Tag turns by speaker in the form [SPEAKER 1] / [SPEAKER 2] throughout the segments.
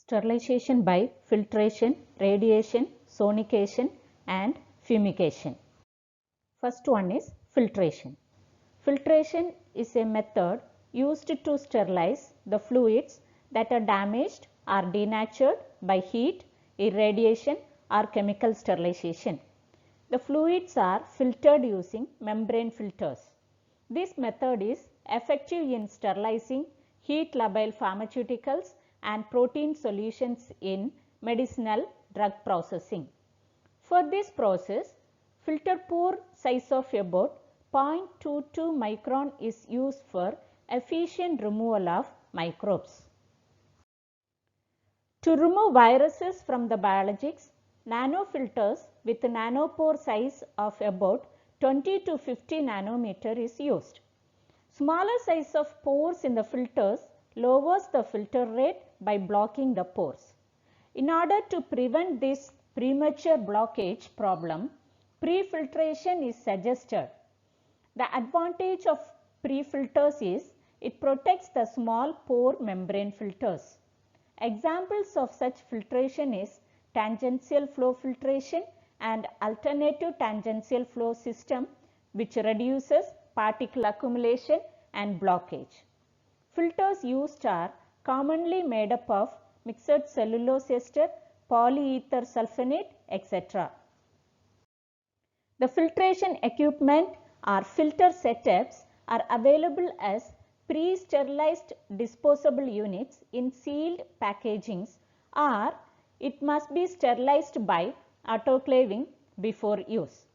[SPEAKER 1] Sterilization by filtration, radiation, sonication and fumigation. First one is filtration. Filtration is a method used to sterilize the fluids that are damaged or denatured by heat, irradiation or chemical sterilization. The fluids are filtered using membrane filters. This method is effective in sterilizing heat-labile pharmaceuticals and protein solutions in medicinal drug processing. For this process, filter pore size of about 0.22 micron is used for efficient removal of microbes. To remove viruses from the biologics, nanofilters with nanopore size of about 20 to 50 nanometer is used. Smaller size of pores in the filters lowers the filter rate by blocking the pores. In order to prevent this premature blockage problem, pre-filtration is suggested. The advantage of pre-filters is it protects the small pore membrane filters. Examples of such filtration is tangential flow filtration and alternative tangential flow system, which reduces particle accumulation and blockage. Filters used are commonly made up of mixed cellulose ester, polyether sulfonate, etc. The filtration equipment or filter setups are available as pre-sterilized disposable units in sealed packagings, or it must be sterilized by autoclaving before use.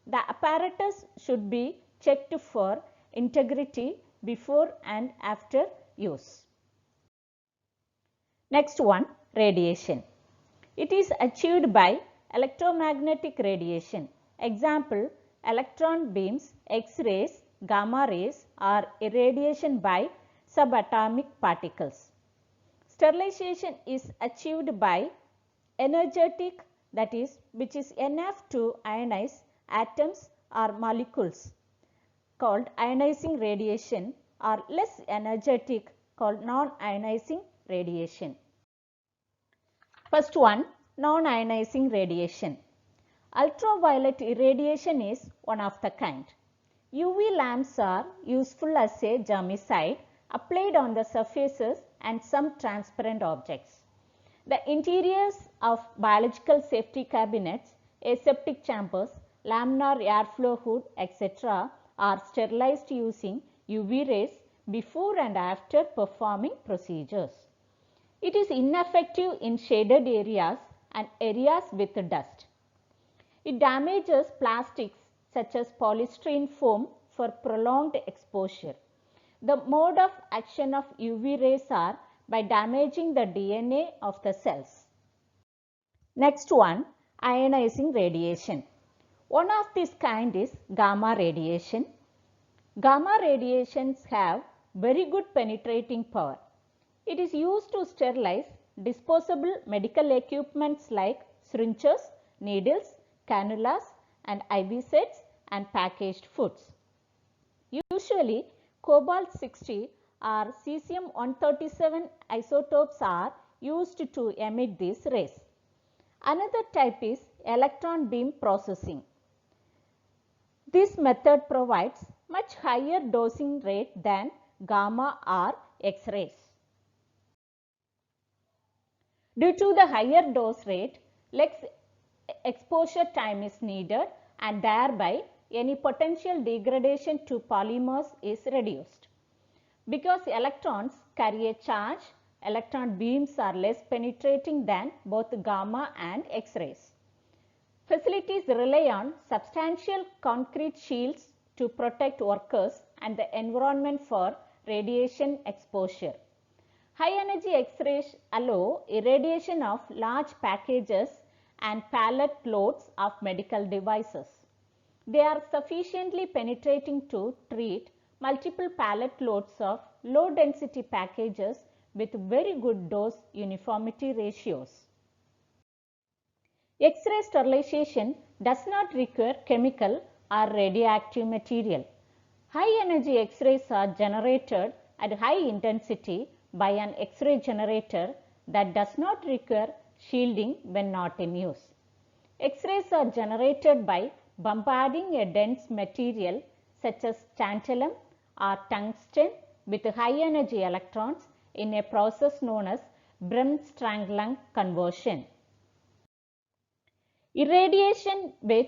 [SPEAKER 1] The apparatus should be checked for integrity before and after use. Next one, radiation. It is achieved by electromagnetic radiation. Example, electron beams, X-rays, gamma rays or irradiation by subatomic particles. Sterilization is achieved by energetic, that is, which is enough to ionize atoms or molecules, called ionizing radiation, or less energetic, called non-ionizing radiation. First one, non-ionizing radiation. Ultraviolet irradiation is one of the kind. UV lamps are useful as a germicide applied on the surfaces and some transparent objects. The interiors of biological safety cabinets, aseptic chambers, laminar airflow hood, etc. are sterilized using UV rays before and after performing procedures. It is ineffective in shaded areas and areas with dust. It damages plastics such as polystyrene foam for prolonged exposure. The mode of action of UV rays are by damaging the DNA of the cells. Next one, ionizing radiation. One of this kind is gamma radiation. Gamma radiations have very good penetrating power. It is used to sterilize disposable medical equipments like syringes, needles, cannulas and IV sets and packaged foods. Usually, cobalt-60 or cesium-137 isotopes are used to emit these rays. Another type is electron beam processing. This method provides much higher dosing rate than gamma or X-rays. Due to the higher dose rate, less exposure time is needed and thereby any potential degradation to polymers is reduced. Because electrons carry a charge, electron beams are less penetrating than both gamma and X-rays. Facilities rely on substantial concrete shields to protect workers and the environment for radiation exposure. High energy X-rays allow irradiation of large packages and pallet loads of medical devices. They are sufficiently penetrating to treat multiple pallet loads of low density packages with very good dose uniformity ratios. X-ray sterilization does not require chemical or radioactive material. High energy X-rays are generated at high intensity by an X-ray generator that does not require shielding when not in use. X-rays are generated by bombarding a dense material such as tantalum or tungsten with high energy electrons in a process known as Bremsstrahlung conversion. Irradiation with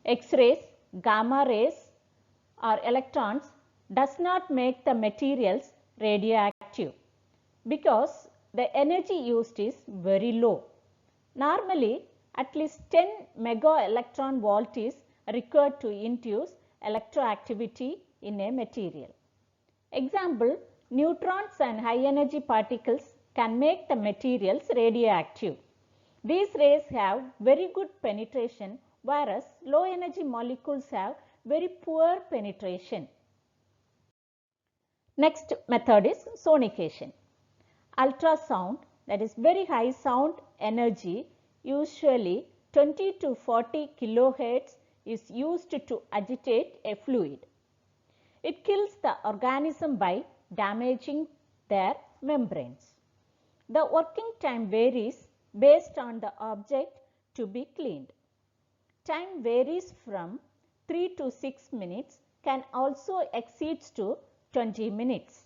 [SPEAKER 1] X-rays, gamma rays or electrons does not make the materials radioactive because the energy used is very low. Normally, at least 10 mega electron volt is required to induce electroactivity in a material. Example, neutrons and high energy particles can make the materials radioactive. These rays have very good penetration, whereas low energy molecules have very poor penetration. Next method is sonication. Ultrasound, that is very high sound energy, usually 20 to 40 kilohertz, is used to agitate a fluid. It kills the organism by damaging their membranes. The working time varies based on the object to be cleaned. Time varies from 3 to 6 minutes, can also exceed to 20 minutes.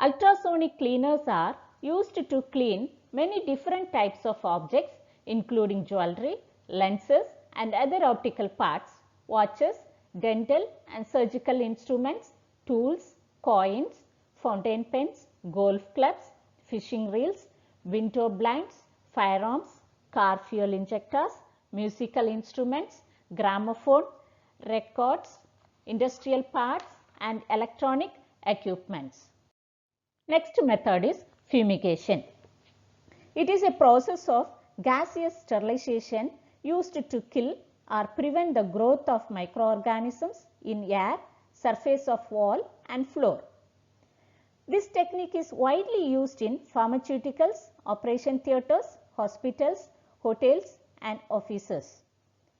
[SPEAKER 1] Ultrasonic cleaners are used to clean many different types of objects including jewelry, lenses and other optical parts, watches, dental and surgical instruments, tools, coins, fountain pens, golf clubs, fishing reels, window blinds, firearms, car fuel injectors, musical instruments, gramophone, records, industrial parts and electronic equipments. Next method is fumigation. It is a process of gaseous sterilization used to kill or prevent the growth of microorganisms in air, surface of wall and floor. This technique is widely used in pharmaceuticals, operation theatres, hospitals, hotels and offices.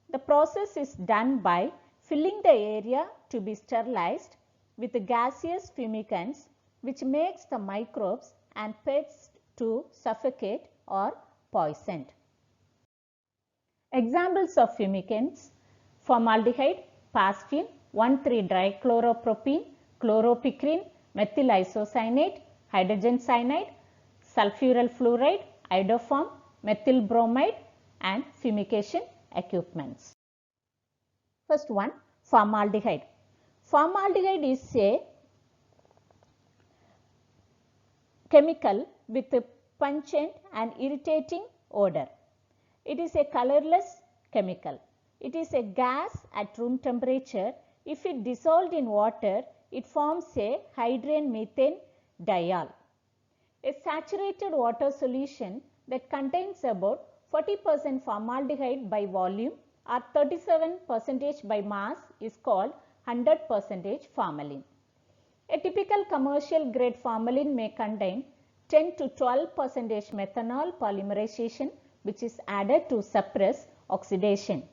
[SPEAKER 1] The process is done by filling the area to be sterilized with gaseous fumigants, which makes the microbes and pests to suffocate or poisoned. Examples of fumigants: formaldehyde, paraffin, 1,3-dichloropropene, chloropicrin, methyl isocyanate, hydrogen cyanide, sulfuryl fluoride, iodoform, methyl bromide and fumigation equipments. First one, formaldehyde. Formaldehyde is a chemical with a pungent and irritating odor. It is a colorless chemical. It is a gas at room temperature. If it dissolved in water, it forms a hydrogen methane diol. A saturated water solution that contains about 40% formaldehyde by volume or 37% by mass is called 100% formalin. A typical commercial grade formalin may contain 10 to 12% methanol polymerization, which is added to suppress oxidation.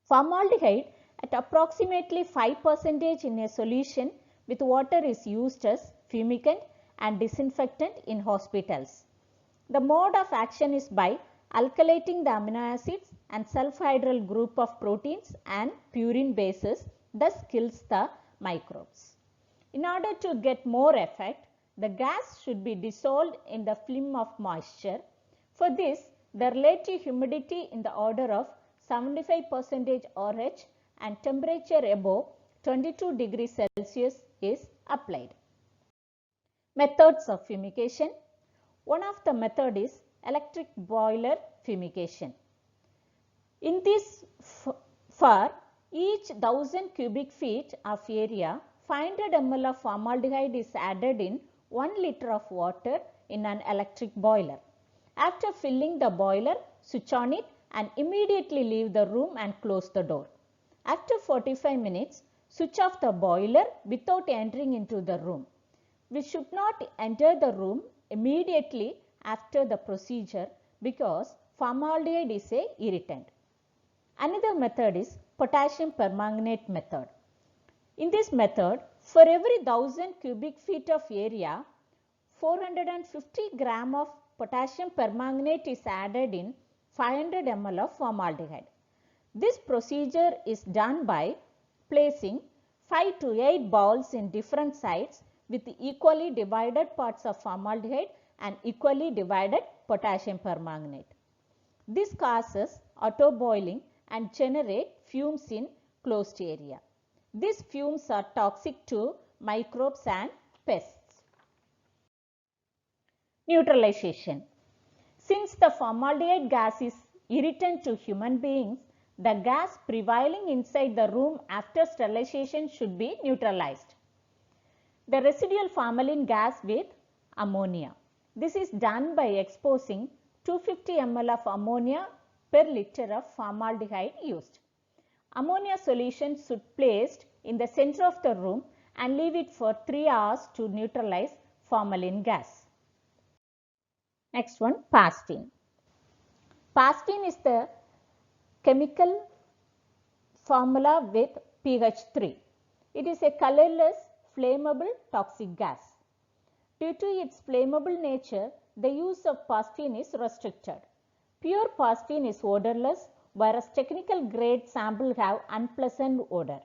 [SPEAKER 1] Formaldehyde at approximately 5% in a solution with water is used as fumigant and disinfectant in hospitals. The mode of action is by alkylating the amino acids and sulfhydryl group of proteins and purine bases, thus kills the microbes. In order to get more effect, the gas should be dissolved in the film of moisture. For this, the relative humidity in the order of 75% RH and temperature above 22 degrees Celsius is applied. Methods of fumigation. One of the method is electric boiler fumigation. In this, for each 1000 cubic feet of area, 500 ml of formaldehyde is added in 1 liter of water in an electric boiler. After filling the boiler, switch on it and immediately leave the room and close the door. After 45 minutes, switch off the boiler without entering into the room. We should not enter the room immediately after the procedure because formaldehyde is an irritant. Another method is potassium permanganate method. In this method, for every 1000 cubic feet of area, 450 gram of potassium permanganate is added in 500 ml of formaldehyde. This procedure is done by placing 5 to 8 balls in different sites with equally divided parts of formaldehyde and equally divided potassium permanganate. This causes auto boiling and generate fumes in closed area. These fumes are toxic to microbes and pests. Neutralization. Since the formaldehyde gas is irritant to human beings, the gas prevailing inside the room after sterilization should be neutralized. The residual formalin gas with ammonia. This is done by exposing 250 ml of ammonia per liter of formaldehyde used. Ammonia solution should be placed in the center of the room and leave it for 3 hours to neutralize formalin gas. Next one, Pastine. Pastine is the chemical formula with pH 3. It is a colorless, flammable, toxic gas. Due to its flammable nature, the use of Pastine is restricted. Pure Pastine is odorless, whereas technical grade samples have unpleasant odor.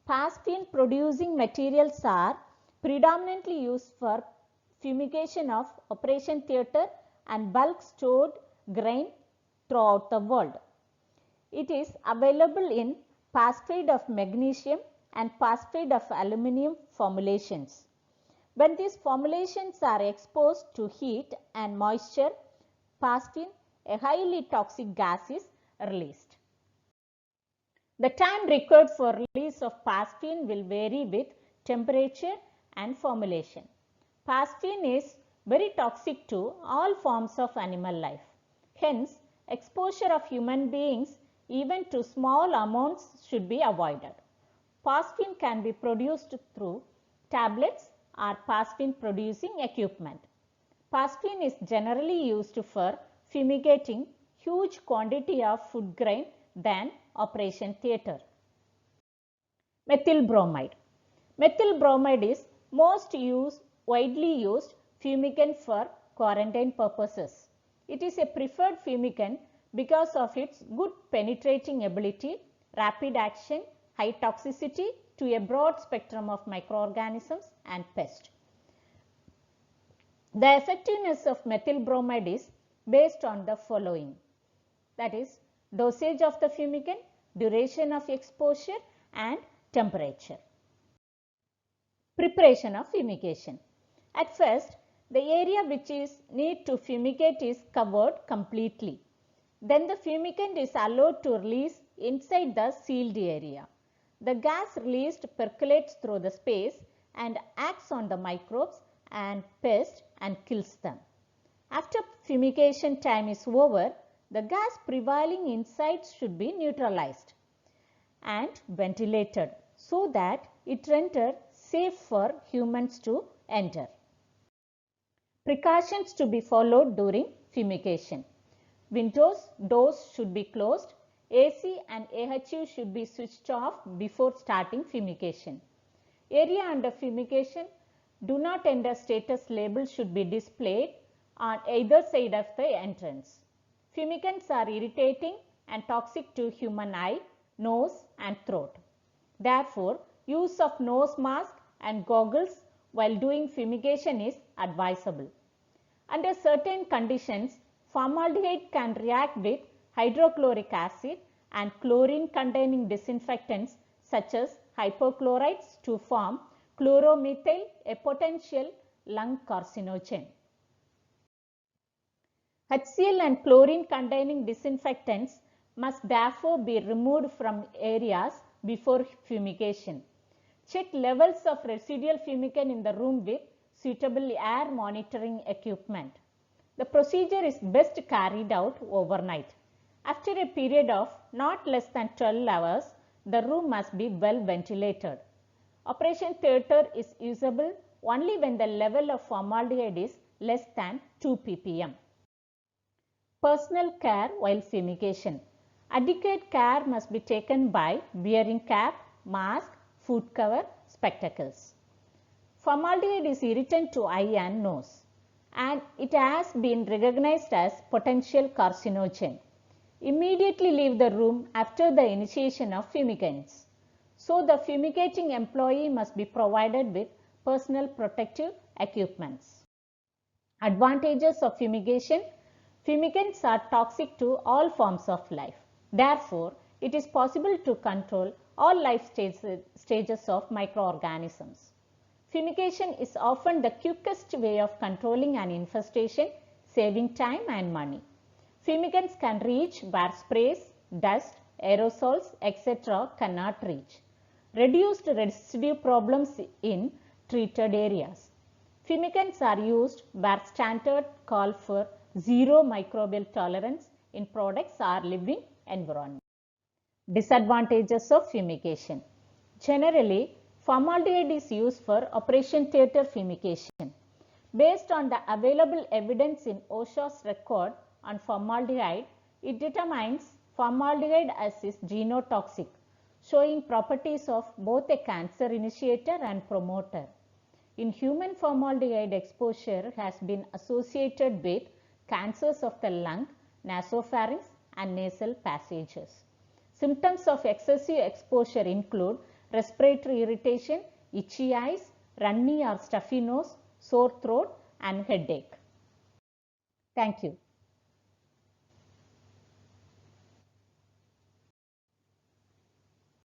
[SPEAKER 1] Pastine producing materials are predominantly used for fumigation of operation theatre and bulk stored grain throughout the world. It is available in phosphide of magnesium and phosphide of aluminum formulations. When these formulations are exposed to heat and moisture, Pastine, a highly toxic gas, is released. The time required for release of Pastine will vary with temperature and formulation. Pastine is very toxic to all forms of animal life. Hence, exposure of human beings even to small amounts should be avoided. Pastine can be produced through tablets or Pastine producing equipment. Pastine is generally used for fumigating huge quantity of food grain than operation theatre. Methyl bromide. Methyl bromide is most widely used fumigant for quarantine purposes. It is a preferred fumigant because of its good penetrating ability, rapid action, high toxicity to a broad spectrum of microorganisms and pests. The effectiveness of methyl bromide is based on the following, that is, dosage of the fumigant, duration of exposure and temperature. Preparation of fumigation. At first, the area which is need to fumigate is covered completely. Then the fumigant is allowed to release inside the sealed area. The gas released percolates through the space and acts on the microbes and pests and kills them. After fumigation time is over, the gas prevailing inside should be neutralized and ventilated so that it renders safe for humans to enter. Precautions to be followed during fumigation. Windows, doors should be closed. AC and AHU should be switched off before starting fumigation. Area under fumigation do not enter status label should be displayed on either side of the entrance. Fumigants are irritating and toxic to human eye, nose and throat. Therefore, use of nose mask and goggles while doing fumigation is advisable. Under certain conditions, formaldehyde can react with hydrochloric acid and chlorine containing disinfectants such as hypochlorites to form chloromethyl, a potential lung carcinogen. HCl and chlorine containing disinfectants must therefore be removed from areas before fumigation. Check levels of residual fumigant in the room with suitable air monitoring equipment. The procedure is best carried out overnight. After a period of not less than 12 hours, the room must be well ventilated. Operation theatre is usable only when the level of formaldehyde is less than 2 ppm. Personal care while fumigation. Adequate care must be taken by wearing cap, mask, foot cover, spectacles. Formaldehyde is irritant to eye and nose, and it has been recognized as potential carcinogen. Immediately leave the room after the initiation of fumigants. So the fumigating employee must be provided with personal protective equipments. Advantages of fumigation. Fumigants are toxic to all forms of life. Therefore, it is possible to control all life stages of microorganisms. Fumigation is often the quickest way of controlling an infestation, saving time and money. Fumigants can reach where sprays, dust, aerosols, etc. cannot reach. Reduced residue problems in treated areas. Fumigants are used where standards call for zero microbial tolerance in products or living environment. Disadvantages of fumigation. Generally, formaldehyde is used for operation theatre fumigation. Based on the available evidence in OSHA's record on formaldehyde, it determines formaldehyde as is genotoxic, showing properties of both a cancer initiator and promoter. In human, formaldehyde exposure has been associated with cancers of the lung, nasopharynx, and nasal passages. Symptoms of excessive exposure include respiratory irritation, itchy eyes, runny or stuffy nose, sore throat, and headache. Thank you.